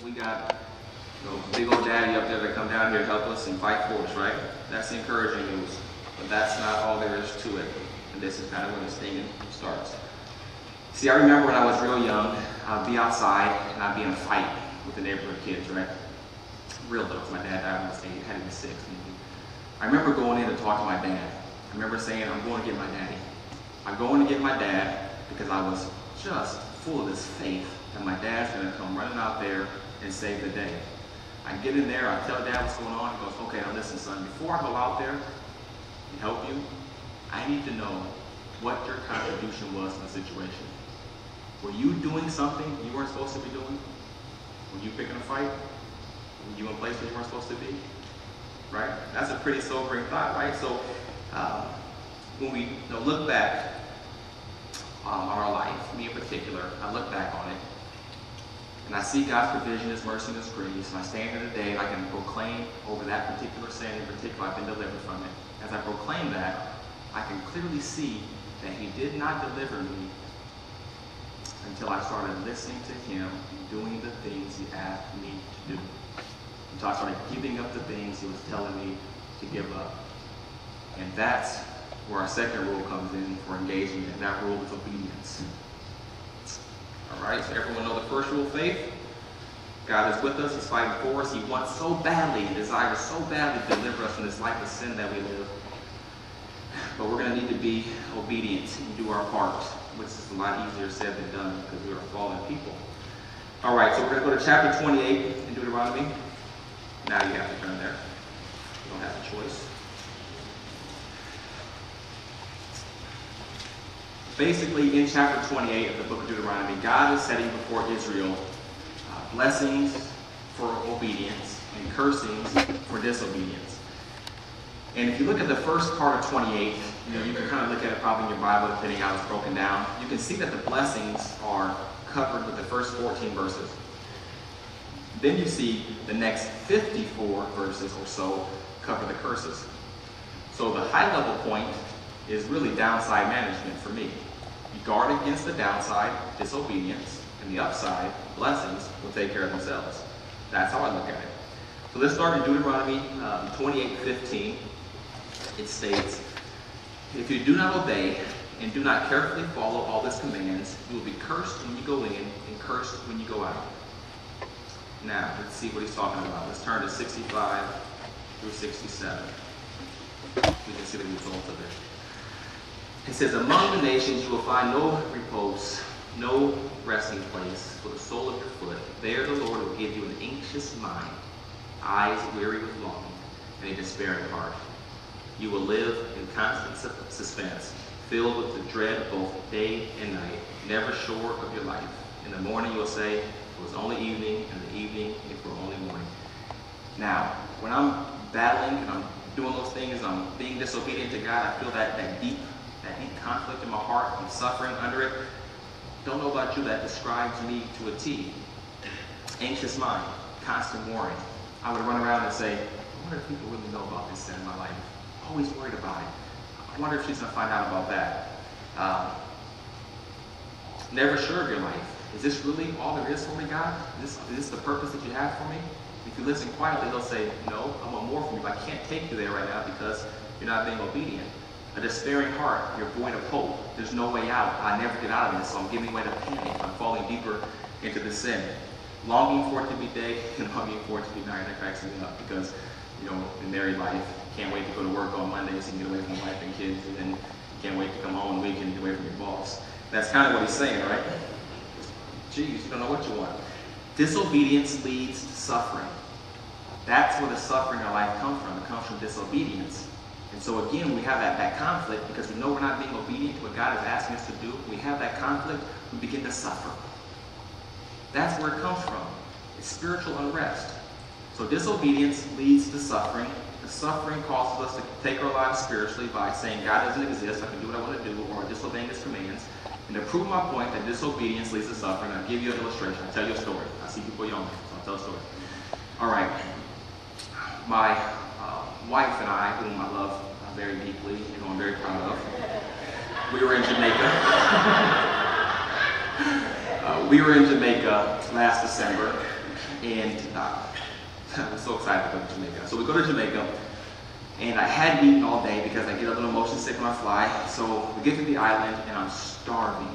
we got big old daddy up there to come down here to help us and fight for us, right? That's the encouraging news. But that's not all there is to it. And this is kind of where the stinging starts. See, I remember when I was real young, I'd be outside and I'd be in a fight with the neighborhood kids, right? Real little. My dad died when I was 8, had to be 6 maybe. I remember going in to talk to my dad. I remember saying, I'm going to get my daddy. I'm going to get my dad because I was just full of this faith that my dad's going to come running out there and save the day. I get in there, I tell Dad what's going on. He goes, okay, now listen, son, before I go out there and help you, I need to know what your contribution was in the situation. Were you doing something you weren't supposed to be doing? Were you picking a fight? Were you in places you weren't supposed to be? Right? That's a pretty sobering thought, right? So when we look back on our life, me in particular, I look back on it, and I see God's provision, His mercy, and His grace, and I stand here today and I can proclaim over that particular sin in particular, I've been delivered from it. As I proclaim that, I can clearly see that He did not deliver me until I started listening to Him and doing the things He asked me to do. Until I started giving up the things He was telling me to give up. And that's where our second rule comes in for engagement, and that rule is obedience. All right, so everyone know the first rule of faith? God is with us, He's fighting for us. He wants so badly and desires so badly to deliver us from this life of sin that we live. But we're going to need to be obedient and do our part, which is a lot easier said than done because we are fallen people. All right, so we're going to go to chapter 28 in Deuteronomy. Now you have to turn there. You don't have a choice. Basically, in chapter 28 of the book of Deuteronomy, God is setting before Israel blessings for obedience and cursings for disobedience. And if you look at the first part of 28, you can kind of look at it probably in your Bible, depending how it's broken down. You can see that the blessings are covered with the first 14 verses. Then you see the next 54 verses or so cover the curses. So the high-level point is really downside management for me. You guard against the downside, disobedience, and the upside, blessings, will take care of themselves. That's how I look at it. So let's start in Deuteronomy 28:15. It states, if you do not obey and do not carefully follow all His commands, you will be cursed when you go in and cursed when you go out. Now, let's see what he's talking about. Let's turn to 65 through 67. We can see the result of it. It says, among the nations you will find no repose, no resting place for the sole of your foot. There the Lord will give you an anxious mind, eyes weary with longing, and a despairing heart. You will live in constant suspense, filled with the dread both day and night, never sure of your life. In the morning you will say, it was only evening, and in the evening it were only morning. Now, when I'm battling and I'm doing those things, I'm being disobedient to God, I feel that deep conflict in my heart. I'm suffering under it. Don't know about you, that describes me to a T. Anxious mind, constant worrying. I would run around and say, I wonder if people really know about this sin in my life. Always worried about it. I wonder if she's going to find out about that. Never sure of your life. Is this really all there is for me, God? Is this the purpose that you have for me? If you listen quietly, they'll say, no, I want more from you, but I can't take you there right now because you're not being obedient. A despairing heart, you're void of hope. There's no way out. I never get out of this, so I'm giving way to panic. I'm falling deeper into the sin. Longing for it to be day and longing for it to be night. That cracks me up because, in married life, can't wait to go to work on Mondays and get away from wife and kids, and then you can't wait to come home on the weekend and get away from your boss. That's kind of what he's saying, right? Geez, you don't know what you want. Disobedience leads to suffering. That's where the suffering in our life comes from. It comes from disobedience. And so again, we have that conflict because we know we're not being obedient to what God is asking us to do. We have that conflict, we begin to suffer. That's where it comes from. It's spiritual unrest. So disobedience leads to suffering. The suffering causes us to take our lives spiritually by saying God doesn't exist, I can do what I want to do, or disobeying His commands. And to prove my point that disobedience leads to suffering, I'll give you an illustration. I'll tell you a story. I see people yawning, so I'll tell a story. All right. My wife and I, whom I love very deeply, and who I'm very proud of, we were in Jamaica. We were in Jamaica last December, and I'm so excited to go to Jamaica. So we go to Jamaica, and I hadn't eaten all day because I get a little motion sick when I fly. So we get to the island, and I'm starving.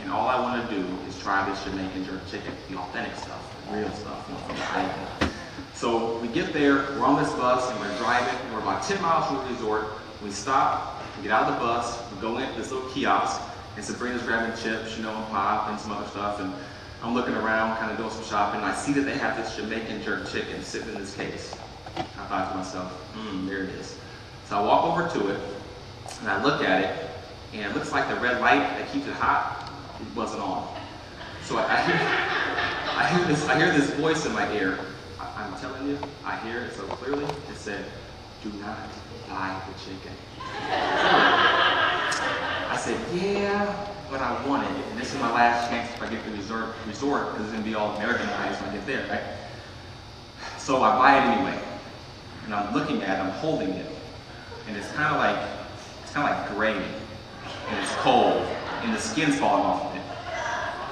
And all I want to do is try this Jamaican jerk chicken, the authentic stuff, the real stuff, from the island. So we get there, we're on this bus, and we're driving, and we're about 10 miles from the resort. We stop, we get out of the bus, we go into this little kiosk, and Sabrina's grabbing chips, and pop, and some other stuff, and I'm looking around, kind of doing some shopping, and I see that they have this Jamaican jerk chicken sitting in this case. I thought to myself, there it is. So I walk over to it, and I look at it, and it looks like the red light that keeps it hot, it wasn't on. So I hear this voice in my ear. I'm telling you, I hear it so clearly. It said, "Do not buy the chicken." I said, "Yeah, but I want it, and this is my last chance if I get to the resort, because it's gonna be all Americanized when I get there, right?" So I buy it anyway, and I'm looking at it, I'm holding it, and it's kind of like gray, and it's cold, and the skin's falling off of it.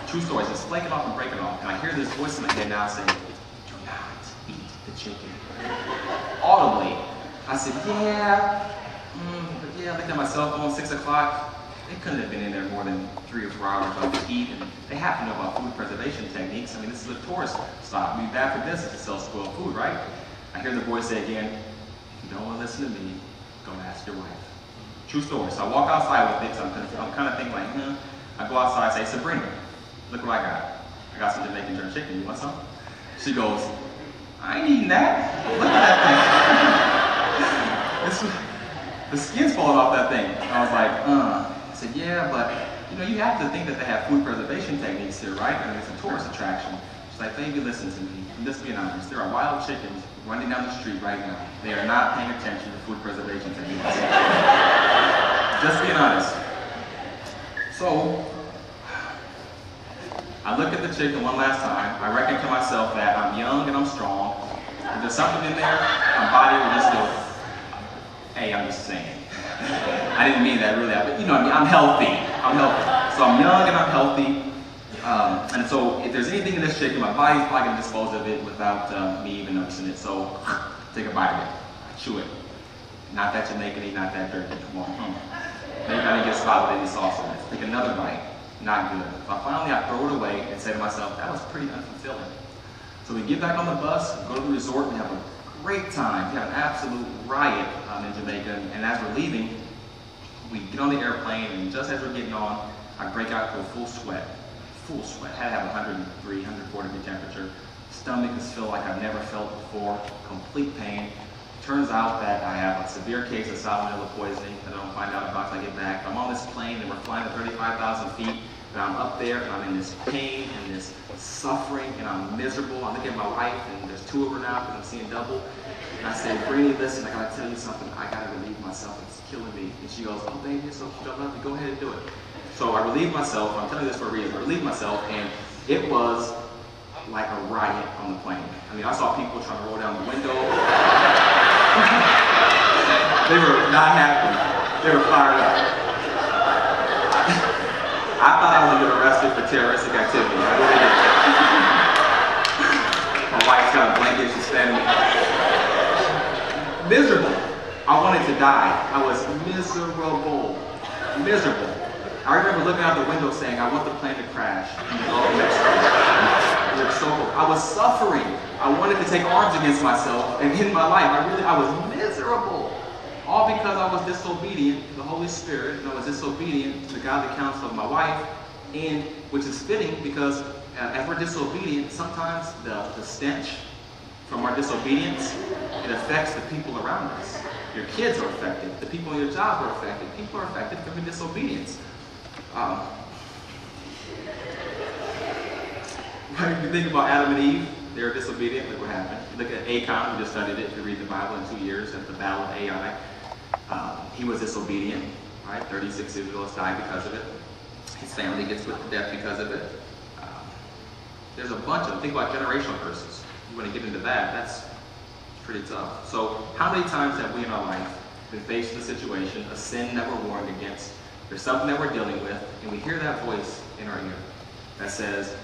True story, it's flaking off and breaking off, and I hear this voice in my head now saying, "Do not eat the chicken." Audibly, I said, I looked at my cell phone, 6 o'clock. They couldn't have been in there more than 3 or 4 hours to eat, and they have to know about food preservation techniques. I mean, this is a tourist stop. It'd be bad for business to sell spoiled food, right? I hear the voice say again, "If you don't want to listen to me, go ask your wife." True story. So I walk outside with it, so I'm kind of thinking like, I go outside and say, "Sabrina, look what I got. I got some Jamaican jerk chicken. You want some?" She goes, "I ain't eating that. Look at that thing." The skin's falling off that thing. And I was like, I said, "Yeah, but you have to think that they have food preservation techniques here, right? I mean, it's a tourist attraction." She's like, "Baby, listen to me. I'm just being honest. There are wild chickens running down the street right now. They are not paying attention to food preservation techniques." Just being honest. So I look at the chicken one last time. I reckon to myself that I'm young and I'm strong. If there's something in there, my body will just go, "Hey, I'm just saying." I didn't mean that really, but I'm healthy. So I'm young and I'm healthy. And so if there's anything in this chicken, my body's probably going to dispose of it without me even noticing it. So take a bite of it. I chew it. Not that Jamaican, not that dirty. Come on. Maybe I didn't get spotted with any sauce on it. Take another bite. Not good. So finally I throw it away and say to myself, that was pretty unfulfilling. So we get back on the bus, go to the resort, we have a great time. We have an absolute riot in Jamaica, and as we're leaving, we get on the airplane, and just as we're getting on, I break out into a full sweat. Full sweat. Had to have 103, 104 degree temperature. Stomach is feel like I've never felt before. Complete pain. Turns out that I have a severe case of salmonella poisoning that I don't find out about until I get back. I'm on this plane and we're flying at 35,000 feet, and I'm up there and I'm in this pain and this suffering and I'm miserable. I look at my wife and there's 2 of her now because I'm seeing double. And I say, "Brittany, listen, I gotta tell you something. I gotta relieve myself. It's killing me." And she goes, "Oh, baby, you're so cute. I love you. Go ahead and do it." So I relieved myself. I'm telling you this for a reason. I relieved myself, and it was like a riot on the plane. I mean, I saw people trying to roll down the window. They were not happy. They were fired up. I thought I was going to get arrested for terroristic activity. I really did. My wife's got a blanket. She's standing miserable. I wanted to die. I was miserable. Miserable. I remember looking out the window saying, "I want the plane to crash." I was suffering. I wanted to take arms against myself and end my life. I was miserable. All because I was disobedient to the Holy Spirit, and I was disobedient to the godly counsel of my wife, and which is fitting because as we're disobedient, sometimes the stench from our disobedience, it affects the people around us. Your kids are affected. The people in your job are affected. People are affected from your disobedience. If you think about Adam and Eve, they were disobedient. Look what happened. You look at Achan, we just studied it. If you read the Bible in 2 years, at the Battle of Ai, he was disobedient. Right? 36 Israelites died because of it. His family gets put to death because of it. There's a bunch of them. Think about generational curses. You want to get into that, that's pretty tough. So how many times have we in our life been faced with a situation, a sin that we're warned against, there's something that we're dealing with, and we hear that voice in our ear that says,